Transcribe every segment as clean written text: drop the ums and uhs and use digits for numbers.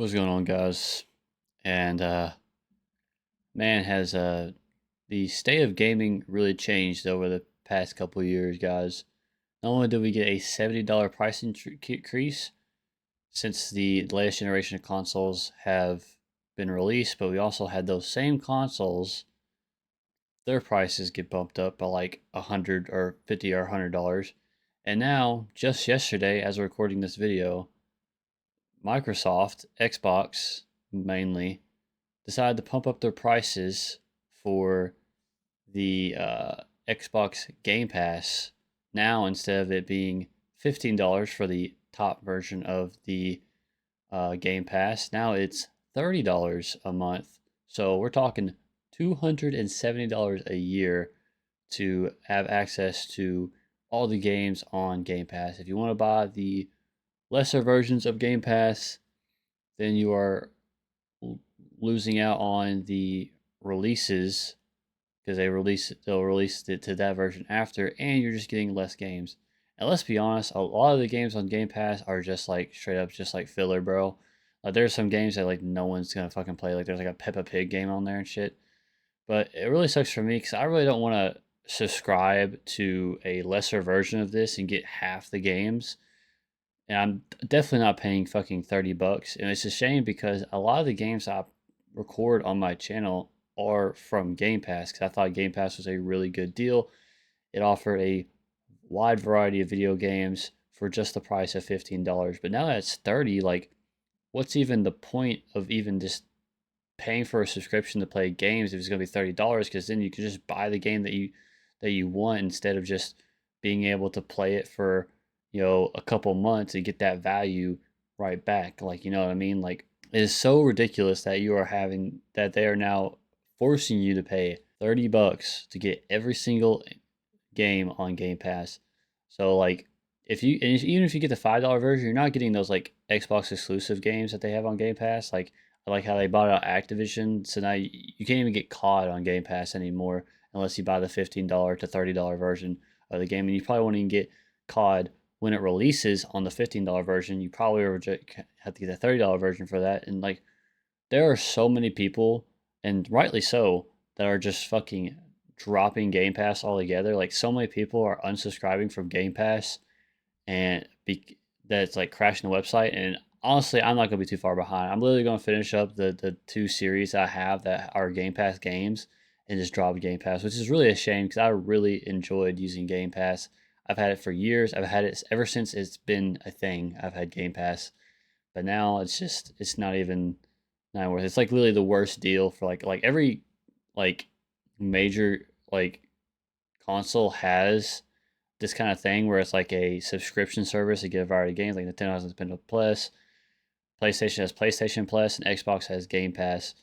What's going on, guys? And man, has the state of gaming really changed over the past couple years, guys? Not only did we get a $70 price increase since the latest generation of consoles have been released, but we also had those same consoles, their prices get bumped up by like 100 or 50 or $100. And now, just yesterday, as we're recording this video, Microsoft, Xbox mainly, decided to pump up their prices for the Xbox Game Pass. Now, instead of it being $15 for the top version of the Game Pass, now it's $30 a month. So we're talking $270 a year to have access to all the games on Game Pass. If you want to buy the lesser versions of Game Pass, then you are losing out on the releases because they'll release it to that version after, and you're just getting less games. And let's be honest, a lot of the games on Game Pass are just like straight up just like filler, bro. Like there's some games that like no one's gonna fucking play. Like there's like a Peppa Pig game on there and shit. But it really sucks for me because I really don't want to subscribe to a lesser version of this and get half the games, and I'm definitely not paying fucking $30. And it's a shame because a lot of the games I record on my channel are from Game Pass because I thought Game Pass was a really good deal. It offered a wide variety of video games for just the price of $15. But now that it's 30, like what's even the point of even just paying for a subscription to play games if it's going to be $30? Because then you can just buy the game that you want instead of just being able to play it for a couple months and get that value right back. Like, you know what I mean? Like, it is so ridiculous that they are now forcing you to pay $30 to get every single game on Game Pass. So like, even if you get the $5 version, you're not getting those like Xbox exclusive games that they have on Game Pass. Like, I like how they bought out Activision, so now you can't even get COD on Game Pass anymore unless you buy the $15 to $30 version of the game, and you probably won't even get COD when it releases on the $15 version. You probably have to get the $30 version for that, and like there are so many people, and rightly so, that are just fucking dropping Game Pass altogether. Like so many people are unsubscribing from Game Pass, and that's like crashing the website. And honestly, I'm not gonna be too far behind. I'm literally gonna finish up the two series I have that are Game Pass games and just drop Game Pass, which is really a shame because I really enjoyed using Game Pass. I've had it for years. I've had it ever since it's been a thing. I've had Game Pass, but now it's not worth it. It's like literally the worst deal for like every like major like console has this kind of thing where it's like a subscription service to get a variety of games. Like Nintendo has Nintendo Plus, PlayStation has PlayStation Plus, and Xbox has Game Pass.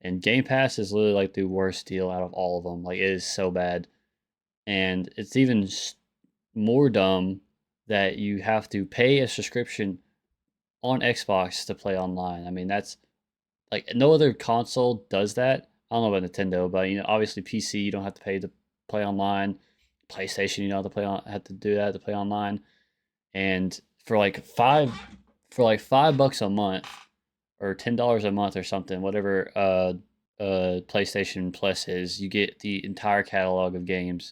And Game Pass is literally like the worst deal out of all of them. Like it is so bad, and it's even more dumb that you have to pay a subscription on Xbox to play online. I mean, that's like no other console does that. I don't know about Nintendo, but obviously PC you don't have to pay to play online. PlayStation you don't have to do that to play online. And for like $5 a month or $10 a month or something, whatever PlayStation Plus is, you get the entire catalog of games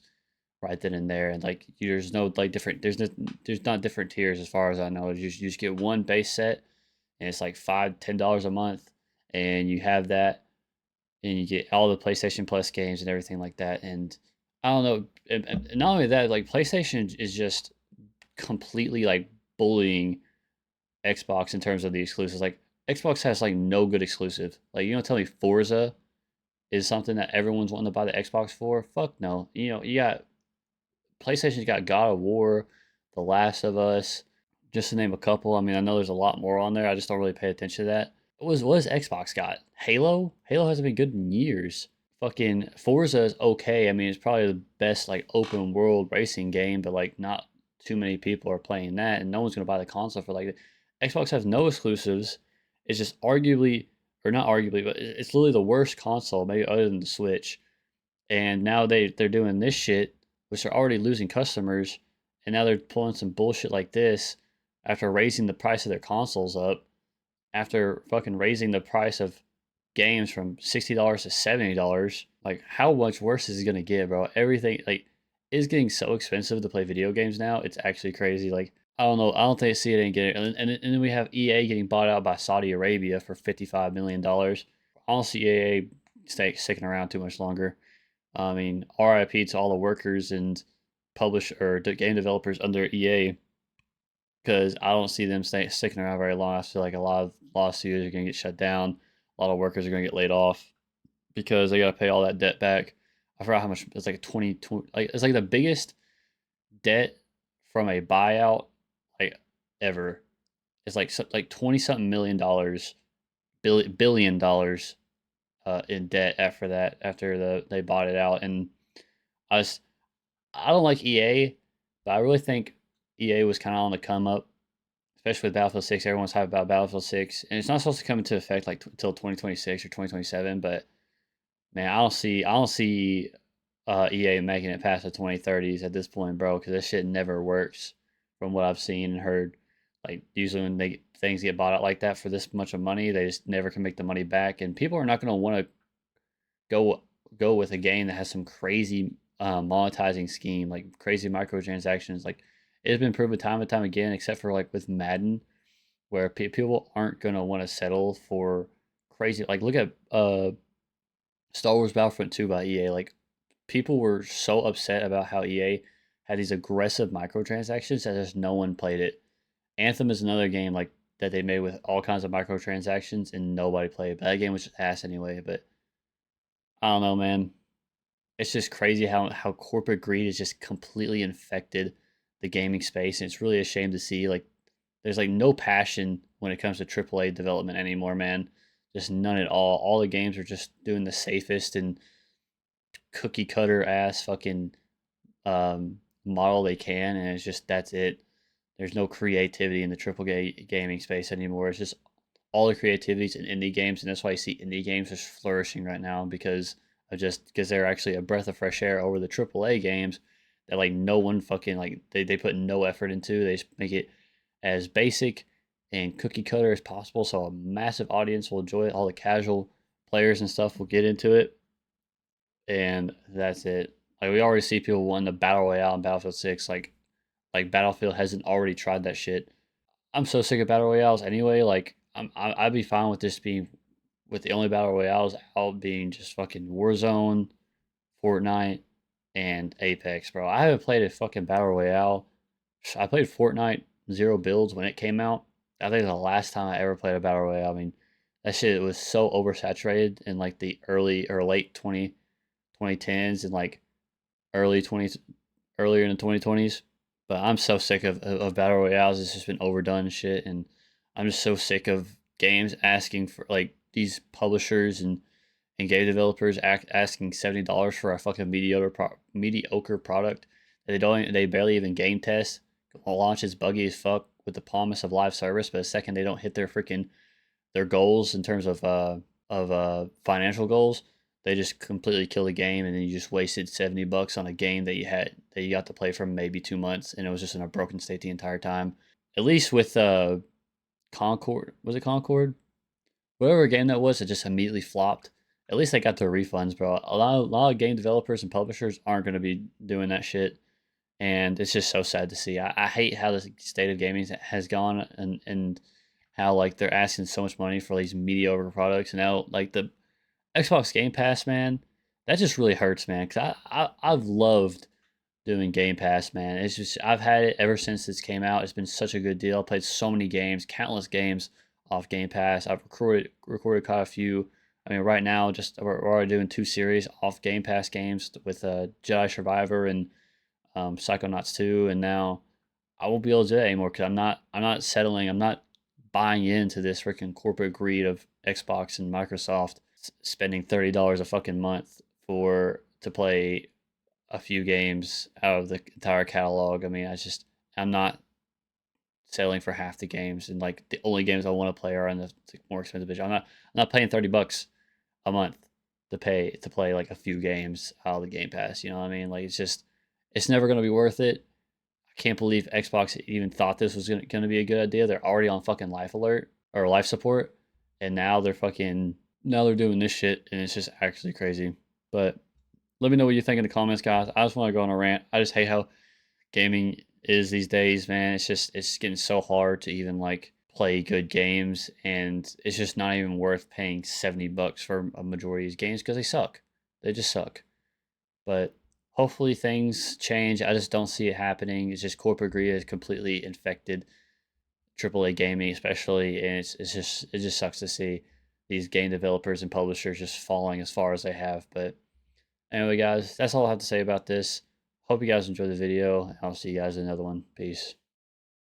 right then and there. And like there's no like different there's not different tiers as far as I know. You just get one base set, and it's like $10 a month, and you have that, and you get all the PlayStation Plus games and everything like that. And I don't know, and not only that, like PlayStation is just completely like bullying Xbox in terms of the exclusives. Like Xbox has like no good exclusive. Like you don't tell me Forza is something that everyone's wanting to buy the Xbox for. Fuck no. You got PlayStation's got God of War, The Last of Us, just to name a couple. I mean, I know there's a lot more on there. I just don't really pay attention to that. What has Xbox got? Halo? Halo hasn't been good in years. Fucking Forza is okay. I mean, it's probably the best like open world racing game, but like not too many people are playing that, and no one's gonna buy the console for like it. Xbox has no exclusives. It's just arguably, or not arguably, but it's literally the worst console, maybe other than the Switch. And now they're doing this shit, which are already losing customers, and now they're pulling some bullshit like this after raising the price of their consoles up. after fucking raising the price of games from $60 to $70. Like, how much worse is it gonna get, bro? Everything like is getting so expensive to play video games now. It's actually crazy. Like, I don't know. I don't think I see it ain't getting. And then we have EA getting bought out by Saudi Arabia for $55 million. I don't see EA sticking around too much longer. I mean, RIP to all the workers and game developers under EA, because I don't see them sticking around very long. I feel like a lot of lawsuits are going to get shut down. A lot of workers are going to get laid off because they got to pay all that debt back. I forgot how much. It's like 20, like it's like the biggest debt from a buyout like ever. It's like 20 something $1 million, billion dollars in debt after that, after they bought it out. And I was I don't like EA, but I really think EA was kind of on the come up, especially with Battlefield 6. Everyone's hyped about Battlefield 6, and it's not supposed to come into effect like until 2026 or 2027. But man, I don't see EA making it past the 2030s at this point, bro, because this shit never works from what I've seen and heard. Like, usually when things get bought out like that for this much of money, they just never can make the money back, and people are not going to want to go go with a game that has some crazy monetizing scheme, like crazy microtransactions. Like, it's been proven time and time again, except for like with Madden, where people aren't gonna want to settle for crazy. Like, look at Star Wars Battlefront 2 by EA. Like, people were so upset about how EA had these aggressive microtransactions that just no one played it. Anthem is another game like that they made with all kinds of microtransactions and nobody played. But that game was just ass anyway. But I don't know, man. It's just crazy how corporate greed has just completely infected the gaming space, and it's really a shame to see. Like, there's like no passion when it comes to AAA development anymore, man. Just none at all. All the games are just doing the safest and cookie cutter ass fucking model they can, and it's just that's it. There's no creativity in the gaming space anymore. It's just all the creativities in indie games, and that's why you see indie games just flourishing right now, because they're actually a breath of fresh air over the AAA games that like no one fucking like they put no effort into. They just make it as basic and cookie cutter as possible, so a massive audience will enjoy it. All the casual players and stuff will get into it, and that's it. Like, we already see people wanting the battle royale in Battlefield 6. Like Battlefield hasn't already tried that shit. I'm so sick of battle royales anyway. Like, I'd be fine with this being with the only battle royales out being just fucking Warzone, Fortnite, and Apex, bro. I haven't played a fucking battle royale. I played Fortnite Zero Builds when it came out. I think the last time I ever played a battle royale. I mean, that shit was so oversaturated in like the early or late 2010s and like early 20s, earlier in the 2020s. But I'm so sick of battle royales. It's just been overdone and shit, and I'm just so sick of games asking for like these publishers and game developers asking $70 for a fucking mediocre product that they barely even game test. Launch is buggy as fuck with the promise of live service, but the second they don't hit their goals in terms of financial goals, they just completely kill the game, and then you just wasted $70 on a game that you got to play for maybe 2 months, and it was just in a broken state the entire time. At least with Concord, was it Concord? Whatever game that was, it just immediately flopped. At least they got their refunds, bro. A lot of game developers and publishers aren't going to be doing that shit, and it's just so sad to see. I hate how the state of gaming has gone, and how like they're asking so much money for these mediocre products. And now like the Xbox Game Pass, man, that just really hurts, man. Cause I've loved doing Game Pass, man. It's just I've had it ever since this came out. It's been such a good deal. I played so many games, countless games off Game Pass. I've recorded quite a few. I mean, right now, just we're already doing 2 series off Game Pass games with Jedi Survivor and Psychonauts 2, and now I won't be able to do that anymore because I'm not settling. I'm not buying into this freaking corporate greed of Xbox and Microsoft spending $30 a fucking month for to play a few games out of the entire catalog. I mean, I'm not selling for half the games, and like the only games I want to play are on the more expensive version. I'm not paying $30 a month to play like a few games out of the Game Pass. You know what I mean? Like, it's never gonna be worth it. I can't believe Xbox even thought this was gonna be a good idea. They're already on fucking life alert. or life support, and now they're doing this shit, and it's just actually crazy. But let me know what you think in the comments, guys. I just want to go on a rant. I just hate how gaming is these days, man. It's getting so hard to even like play good games, and it's just not even worth paying $70 for a majority of these games because they suck. They just suck. But hopefully things change. I just don't see it happening. It's just corporate greed has completely infected AAA gaming, especially, and it just sucks to see these game developers and publishers just falling as far as they have. But anyway, guys, that's all I have to say about this. Hope you guys enjoyed the video. I'll see you guys in another one. Peace.